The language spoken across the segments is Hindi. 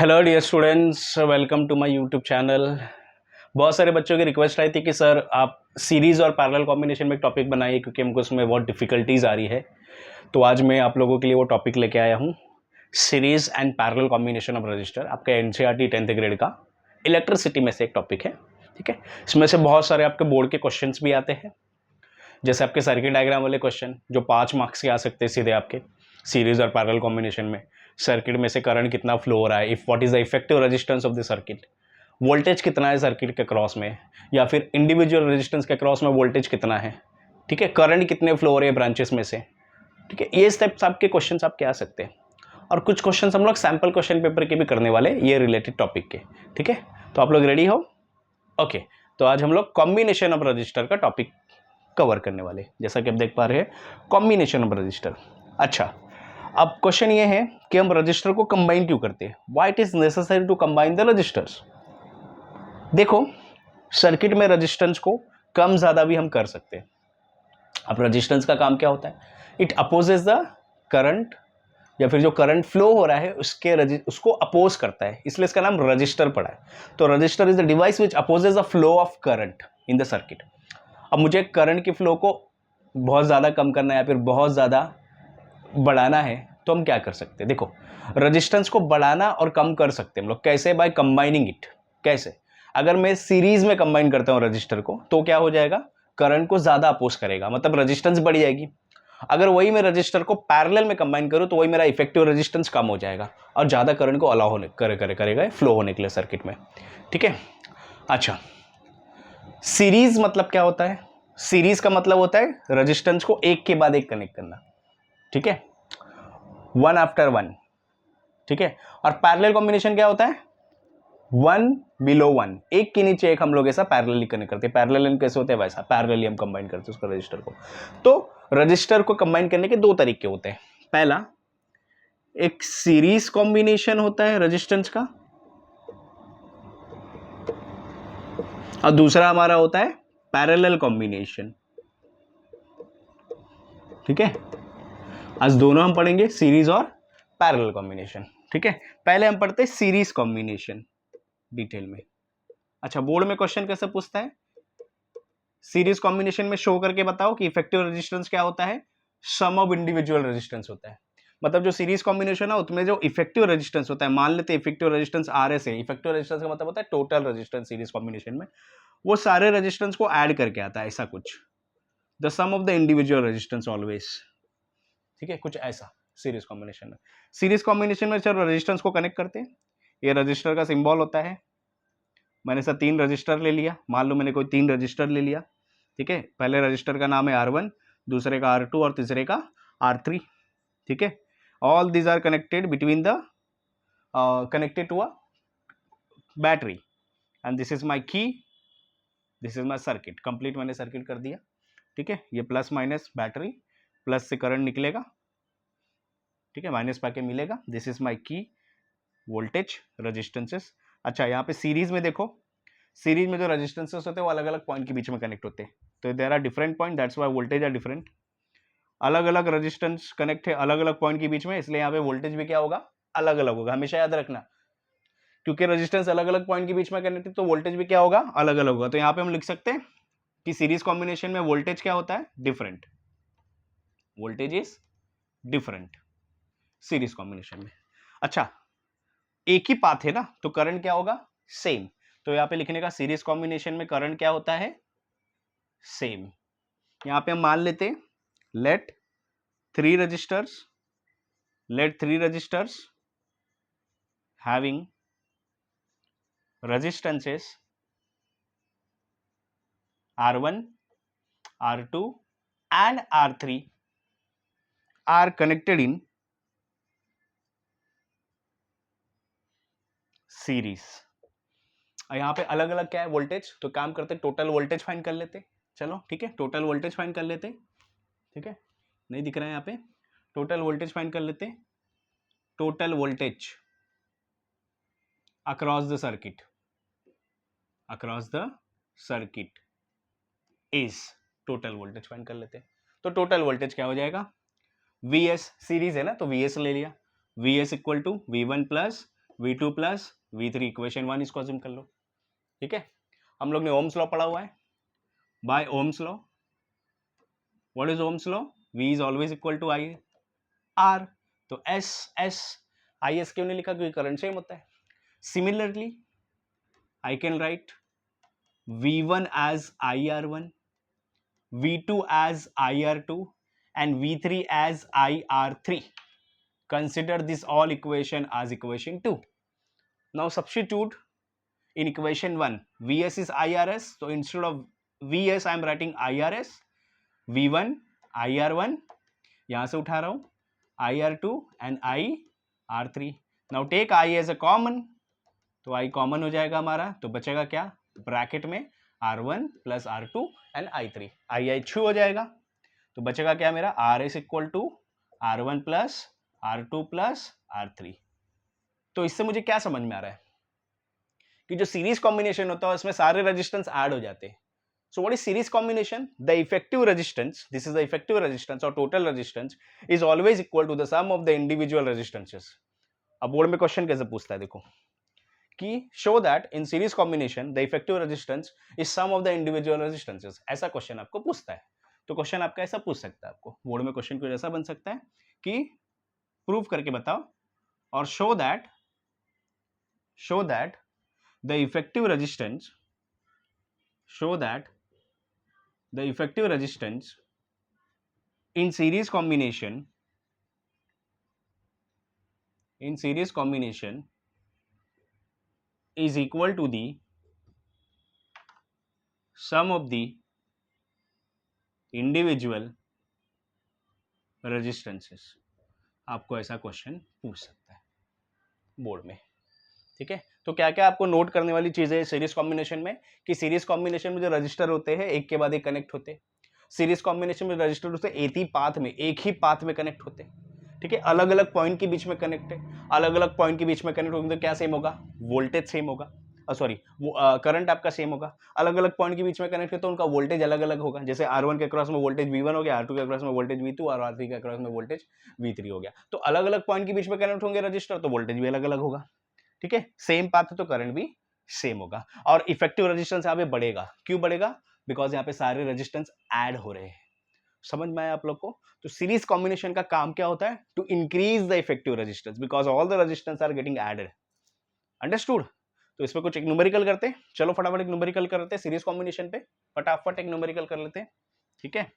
Hello dear students, welcome to my YouTube channel. बहुत सारे बच्चों की रिक्वेस्ट आई थी कि सर आप सीरीज़ और पैरेलल कॉम्बिनेशन में एक टॉपिक बनाइए क्योंकि हमको उसमें बहुत डिफ़िकल्टीज आ रही है। तो आज मैं आप लोगों के लिए वो टॉपिक लेके आया हूँ, series and parallel combination of register. आपका एनसीईआरटी 10th ग्रेड का इलेक्ट्रिसिटी में से एक टॉपिक है। ठीक है, इसमें से बहुत सारे आपके बोर्ड के क्वेश्चन भी आते हैं, जैसे आपके सर्किट डायग्राम वाले क्वेश्चन जो 5 मार्क्स के आ सकते हैं सीधे आपके सीरीज और पैरेलल कॉम्बिनेशन में। सर्किट में से करंट कितना फ्लो हो रहा है, if what is the effective resistance of the circuit, voltage कितना है सर्किट के क्रॉस में, या फिर इंडिविजुअल रेजिस्टेंस के क्रॉस में वोल्टेज कितना है। ठीक है, करंट कितने फ्लो हो रहे हैं ब्रांचेस में से। ठीक है, ये स्टेप्स आपके क्वेश्चन आपके आ सकते हैं। और कुछ क्वेश्चन हम लोग सैंपल क्वेश्चन पेपर के भी करने वाले ये रिलेटेड टॉपिक के। ठीक है, तो आप लोग रेडी हो? ओके, तो आज हम लोग कॉम्बिनेशन ऑफ रजिस्टर का टॉपिक कवर करने वाले, जैसा कि आप देख पा रहे हैं, कॉम्बिनेशन ऑफ रजिस्टर। अच्छा, अब क्वेश्चन ये है कि हम रजिस्टर को कंबाइन क्यों करते हैं, why it is necessary to combine the resistors. देखो, सर्किट में रेजिस्टेंस को कम ज्यादा भी हम कर सकते हैं। अब रेजिस्टेंस का काम क्या होता है, इट अपोजेस द करंट, या फिर जो करंट फ्लो हो रहा है उसको अपोज करता है, इसलिए इसका नाम रजिस्टर पड़ा है। तो register is the device which opposes the flow of current in the circuit. अब मुझे करंट की फ्लो को बहुत ज़्यादा कम करना है या फिर बहुत ज़्यादा बढ़ाना है, तो हम क्या कर सकते हैं। देखो, रेजिस्टेंस को बढ़ाना और कम कर सकते हैं हम लोग कैसे, बाय कंबाइनिंग इट। कैसे? अगर मैं सीरीज में कंबाइन करता हूँ रजिस्टर को, तो क्या हो जाएगा, करंट को ज़्यादा अपोज करेगा, मतलब रेजिस्टेंस बढ़ जाएगी। अगर वही मैं रजिस्टर को पैरेलल में कंबाइन करूँ तो वही मेरा इफेक्टिव रेजिस्टेंस कम हो जाएगा और ज़्यादा करंट को अलाउ होने करेगा फ्लो होने के लिए सर्किट में। ठीक है, अच्छा, सीरीज मतलब क्या होता है, सीरीज का मतलब होता है रेजिस्टेंस को एक के बाद एक कनेक्ट करना। ठीक है, वन आफ्टर वन। ठीक है, और पैरेलल कॉम्बिनेशन क्या होता है, वन बिलो वन, एक के नीचे एक हम लोग ऐसा पैरेलली कनेक्ट करते हैं। पैरेलल कैसे होते हैं, वैसा पैरेलली हम कंबाइन करते हैं उसका रजिस्टर को। तो रजिस्टर को कंबाइन करने के दो तरीके होते हैं। पहला, एक सीरीज कॉम्बिनेशन होता है रेजिस्टेंस का, और दूसरा हमारा होता है पैरेलल कॉम्बिनेशन। ठीक है, आज दोनों हम पढ़ेंगे, सीरीज और पैरेलल कॉम्बिनेशन। ठीक है, पहले हम पढ़ते हैं सीरीज कॉम्बिनेशन डिटेल में। अच्छा, बोर्ड में क्वेश्चन कैसे पूछता है, सीरीज कॉम्बिनेशन में शो करके बताओ कि इफेक्टिव रेजिस्टेंस क्या होता है, सम ऑफ इंडिविजुअल रेजिस्टेंस होता है। मतलब जो सीरीज कॉम्बिनेशन है उसमें जो इफेक्टिव रेजिस्टेंस होता है, मान लेते हैं इफेक्टिव रेजिस्टेंस RS है। इफेक्टिव रेजिस्टेंस का मतलब होता है टोटल रेजिस्टेंस सीरीज कॉम्बिनेशन में, वो सारे रेजिस्टेंस को ऐड करके आता है, ऐसा कुछ, the sum of the individual resistance always. ठीक है, कुछ ऐसा सीरीज कॉम्बिनेशन में। सीरीज कॉम्बिनेशन में चलो रेजिस्टेंस को कनेक्ट करते हैं। ये रजिस्टर का सिंबल होता है। मैंने सर 3 रजिस्टर ले लिया, मान लो मैंने कोई 3 रजिस्टर ले लिया। ठीक है, पहले रजिस्टर का नाम है R1, दूसरे का R2 और तीसरे का R3। ठीक है, all these are connected between the connected to a battery, and this is my key, this is my circuit. Complete मैंने सर्किट कर दिया। ठीक है, ये प्लस माइनस बैटरी, प्लस से करंट निकलेगा, ठीक है, माइनस पाके मिलेगा। दिस इज माई की, वोल्टेज, रेजिस्टेंसेस। अच्छा, यहाँ पे सीरीज में देखो, सीरीज में जो रेजिस्टेंसेस होते हैं वो अलग अलग पॉइंट के बीच में कनेक्ट होते हैं, तो there are different point, that's why voltage are different. अलग अलग रेजिस्टेंस कनेक्ट है अलग अलग पॉइंट के बीच में, इसलिए यहाँ पे वोल्टेज भी क्या होगा, अलग अलग होगा। हमेशा याद रखना, क्योंकि रेजिस्टेंस अलग अलग पॉइंट के बीच में कनेक्ट है तो वोल्टेज भी क्या होगा, अलग अलग होगा। तो यहाँ पे हम लिख सकते हैं कि सीरीज कॉम्बिनेशन में वोल्टेज क्या होता है, different, voltage is different series combination में। अच्छा, एक ही पाथ है ना, तो करंट क्या होगा, सेम। तो यहाँ पे लिखने का सीरीज कॉम्बिनेशन में करंट क्या होता है, सेम। यहाँ पे हम मान लेते हैं, late three resistors having resistances R1, R2 and R3 are connected in series। यहाँ पे अलग अलग क्या है, वोल्टेज, तो काम करते टोटल वोल्टेज फाइंड कर लेते। चलो ठीक है, टोटल वोल्टेज फाइंड कर लेते। ठीक है, नहीं दिख रहा है यहाँ पे, टोटल वोल्टेज फाइंड कर लेते। Total voltage across the circuit is, total voltage find कर लेते। तो टोटल वोल्टेज क्या हो जाएगा, Vs, सीरीज है ना तो Vs ले लिया, Vs equal to V1 plus V2 plus V3 equation 1 इसको अज्यूम कर लो, ठीक है। हम लोग ने ओम्स लॉ पढ़ा हुआ है, by Ohm's law what is Ohm's law, V is always equal to I R, तो एस आई एस क्यों नहीं लिखा, क्योंकि करंट सेम होता है। Similarly I can write V1 as IR1, V2 as IR2 and V3 as IR3. Consider this all equation as equation 2. Now substitute in equation 1. Vs is IRS, so instead of Vs I am writing IRS, V1 IR1, यहाँ से उठा रहा हूँ IR2 and IR3. Now take I as a common, तो I कॉमन हो जाएगा हमारा, तो बचेगा क्या ब्रैकेट में R1 plus R2 and I3, आई छू हो जाएगा, तो बचेगा क्या मेरा R S equal to R1 plus R2 plus R3। तो इससे मुझे क्या समझ में आ रहा है कि जो सीरीज कॉम्बिनेशन होता है उसमें सारे रेजिस्टेंस ऐड हो जाते हैं। So what is series combination, the effective resistance, this is the effective resistance और total resistance is always equal to the sum of the individual resistances. अब बोर्ड में क्वेश्चन कैसे पूछता है देखो कि show that in series combination the effective resistance is sum of the individual resistances, ऐसा क्वेश्चन आपको पूछता है। तो क्वेश्चन आपका ऐसा पूछ सकता है, आपको बोर्ड में क्वेश्चन कुछ ऐसा बन सकता है कि प्रूव करके बताओ और show that the effective resistance, show that the effective resistance in series combination is equal to the sum of the individual resistances। आपको ऐसा क्वेश्चन पूछ सकता है बोर्ड में, ठीक है। तो क्या क्या आपको नोट करने वाली चीजें है सीरीज कॉम्बिनेशन में, कि सीरीज कॉम्बिनेशन में जो रजिस्टर होते हैं एक के बाद एक कनेक्ट होते हैं, सीरीज कॉम्बिनेशन में रजिस्टर होते हैं एक ही पाथ में कनेक्ट होते हैं, ठीक है। अलग अलग पॉइंट के बीच में कनेक्ट है, अलग अलग पॉइंट के बीच में कनेक्ट होंगे तो क्या सेम होगा, वोल्टेज सेम होगा, सॉरी करंट आपका सेम होगा। अलग अलग पॉइंट के बीच में कनेक्ट है तो उनका वोल्टेज अलग अलग होगा, जैसे R1 के अक्रॉस में वोल्टेज V1 हो गया, R2 के अक्रॉस में वोल्टेज V2 और R3 के अक्रॉस में वोल्टेज V3 हो गया। तो अलग अलग पॉइंट के बीच में कनेक्ट होंगे रजिस्टर तो वोल्टेज भी अलग अलग होगा, ठीक है। सेम पाथ है तो करंट भी सेम होगा और इफेक्टिव रेजिस्टेंस यहाँ पे बढ़ेगा, क्यों बढ़ेगा, बिकॉज यहाँ पे सारे रेजिस्टेंस ऐड हो रहे हैं। समझ में आया आप लोग को। तो सीरीज कॉम्बिनेशन का काम क्या होता है, to increase the effective resistance because all the resistance are getting added, understood. तो इसमें कुछ एक न्यूमेरिकल करते हैं, चलो फटाफट एक न्यूमेरिकल कर लेते हैं सीरीज कॉम्बिनेशन पे, फटाफट एक न्यूमेरिकल कर लेते हैं, ठीक है।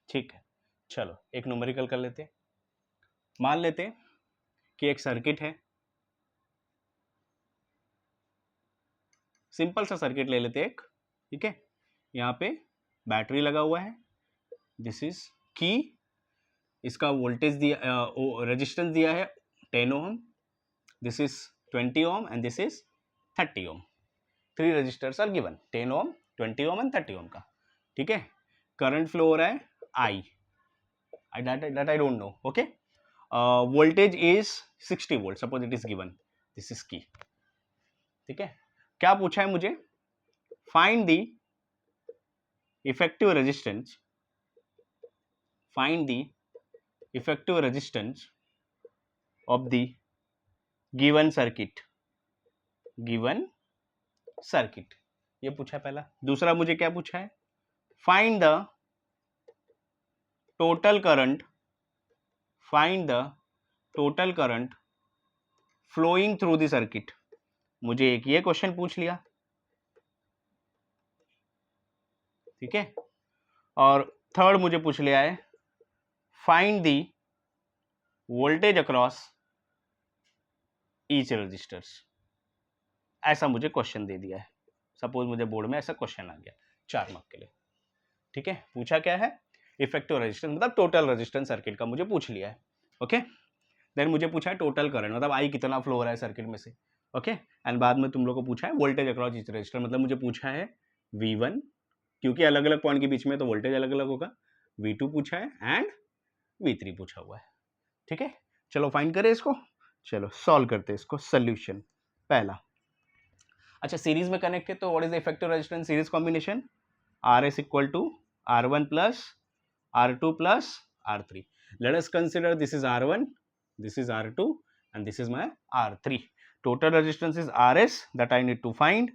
ठीक है, चलो एक न्यूमेरिकल कर लेते हैं। मान लेते हैं कि एक सर्किट है, सिंपल सा सर्किट ले लेते हैं एक, ठीक है। यहाँ पे बैटरी लगा हुआ है, दिस इज की, इसका वोल्टेज दिया रेजिस्टेंस दिया है 10 ohm, this is 20 ohm and this is 30 ohm. 3 resistors are given, 10 ohm, 20 ohm and 30 ohm का, ठीक है। करंट फ्लो हो रहा है I don't know, okay. Voltage is 60 volt, suppose it is given, this is key, ठीक है। क्या पूछा है मुझे, find the effective resistance, find the effective resistance of the given circuit, given circuit, ये पूछा है पहला। दूसरा मुझे क्या पूछा है, find the total current, find the total current flowing through the circuit. मुझे एक ये क्वेश्चन पूछ लिया, ठीक है। और थर्ड मुझे पूछ लिया है, find the voltage across each resistors, ऐसा मुझे क्वेश्चन दे दिया है। सपोज मुझे बोर्ड में ऐसा क्वेश्चन आ गया 4 मार्क के लिए, ठीक है। पूछा क्या है, इफेक्टिव रेजिस्टेंस मतलब टोटल रेजिस्टेंस सर्किट का मुझे पूछ लिया है, ओके। देन मुझे पूछा है टोटल करंट मतलब आई कितना फ्लो हो रहा है सर्किट में से, ओके। एंड बाद में तुम लोग को पूछा है वोल्टेज अक्रॉस ईच रजिस्टर, मतलब मुझे पूछा है V1, क्योंकि अलग अलग पॉइंट के बीच में तो वोल्टेज अलग अलग होगा, V2 पूछा है एंड V3 पूछा हुआ है, ठीक है। चलो फाइंड करें इसको, चलो सॉल्व करते हैं इसको। सोल्यूशन पहला, अच्छा सीरीज में कनेक्ट है तो what is the effective resistance series combination, R S equal to R one plus R two plus R three. Let us consider this is R one, this is R2 and this is my R3. Total resistance is RS that I need to find.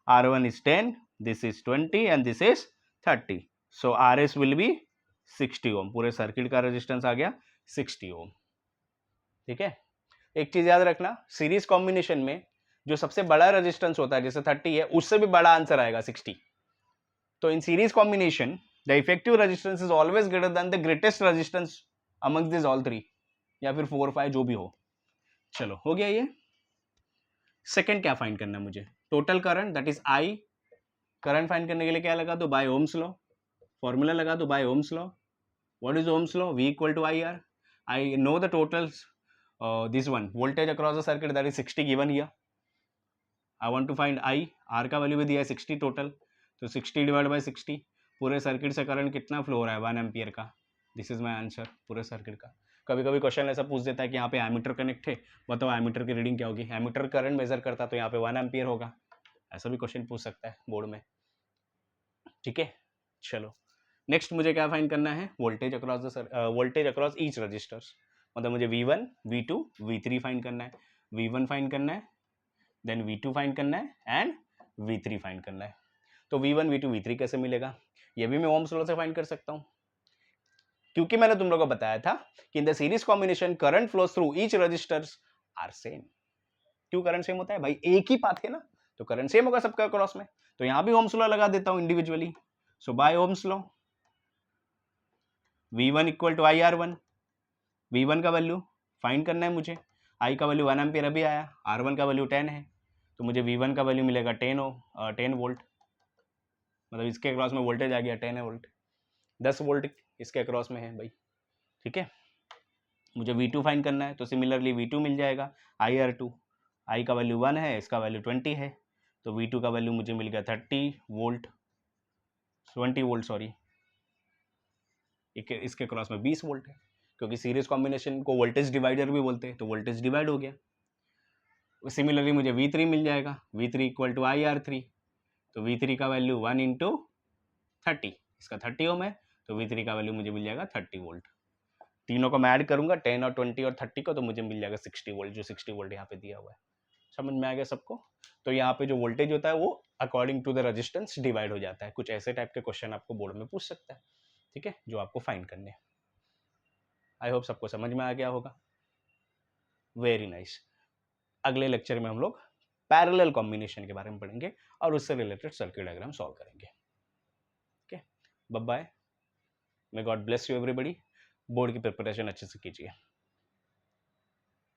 R1 is 10, this is 20 and this is 30. So RS will be 60 ohm. पूरे सर्किट का रेजिस्टेंस आ गया 60 ohm. ठीक है, एक चीज याद रखना, सीरीज कॉम्बिनेशन में जो सबसे बड़ा रेजिस्टेंस होता है जैसे 30 है, उससे भी बड़ा आंसर आएगा 60. तो इन series combination the effective resistance is always greater than the greatest resistance among this all three, या फिर 4 5 जो भी हो. चलो हो गया ये. सेकंड क्या फाइंड करना है मुझे, total current that is I. Current find करने के लिए क्या लगा दो, बाय ओम्स लॉ. फॉर्मूला लगा दो by Ohm's law. What is Ohm's law, V equal to I R. I know the totals, this one voltage across the circuit that is 60 given here. I want to find I, R का वैल्यू भी दिया है 60 टोटल, तो 60 डिवाइड बाय 60. पूरे सर्किट से करंट कितना फ्लो हो रहा है, 1 एम्पियर का. दिस इज माई आंसर पूरे सर्किट का. कभी कभी क्वेश्चन ऐसा पूछ देता है कि यहाँ पे एमीटर कनेक्ट है, बताओ एमीटर की रीडिंग क्या होगी. एमीटर करंट मेजर करता तो यहाँ पे 1 एम्पियर होगा. ऐसा भी क्वेश्चन पूछ सकता है बोर्ड में. ठीक है, चलो नेक्स्ट मुझे क्या फाइंड करना है, voltage across the voltage across each resistors. मतलब मुझे V1, V2, V3 फाइंड करना है. V1 फाइंड करना है, देन V2 फाइंड करना है एंड V3 फाइंड करना है. तो V1, V2, V3 कैसे मिलेगा, ये भी मैं ओम्स लॉ से फाइंड कर सकता हूँ, क्योंकि मैंने तुम लोगों को बताया था कि in the series combination current flows through each resistors are same. क्यों करंट सेम होता है भाई, एक ही पाथ है ना, तो करंट सेम होगा सबका क्रॉस में. तो यहां भी ओम्स लॉ लगा देता हूं individually. So by Ohm's law V1 equal to IR1. V1 का वैल्यू फाइंड करना है मुझे. I का वैल्यू 1 एम्पियर अभी आया, R1 का वैल्यू 10 है, तो मुझे V1 का वैल्यू मिलेगा 10 वोल्ट. मतलब इसके अक्रॉस में वोल्टेज आ गया 10 वोल्ट. 10 वोल्ट इसके अक्रॉस में है भाई. ठीक है, मुझे V2 फाइंड करना है, तो सिमिलरली V2 मिल जाएगा IR2. I का वैल्यू 1 है, इसका वैल्यू 20 है, तो V2 का वैल्यू मुझे मिल गया 30 वोल्ट, 20 वोल्ट सॉरी. इसके क्रॉस में 20 वोल्ट है, क्योंकि सीरीज कॉम्बिनेशन को वोल्टेज डिवाइडर भी बोलते हैं, तो वोल्टेज डिवाइड हो गया. सिमिलरली मुझे V3 मिल जाएगा, V3 इक्वल टू IR3. तो V3 का वैल्यू 1 इंटू 30, इसका 30 ओम है, तो V3 का वैल्यू मुझे मिल जाएगा 30 वोल्ट. तीनों को मैं ऐड करूंगा 10 और 20 और 30 को, तो मुझे मिल जाएगा 60 वोल्ट, जो 60 वोल्ट यहाँ पे दिया हुआ है. समझ में आ गया सबको. तो यहाँ पे जो वोल्टेज होता है वो according to the resistance divide हो जाता है. कुछ ऐसे टाइप के क्वेश्चन आपको बोर्ड में पूछ सकता है. ठीक है, जो आपको फाइंड करने हैं. आई होप सबको समझ में आ गया होगा. Very nice. अगले लेक्चर में हम लोग पैरेलल कॉम्बिनेशन के बारे में पढ़ेंगे और उससे रिलेटेड सर्किट डायग्राम सॉल्व करेंगे. Okay, bye bye. May God bless you everybody. Board की प्रिपरेशन अच्छे से कीजिए.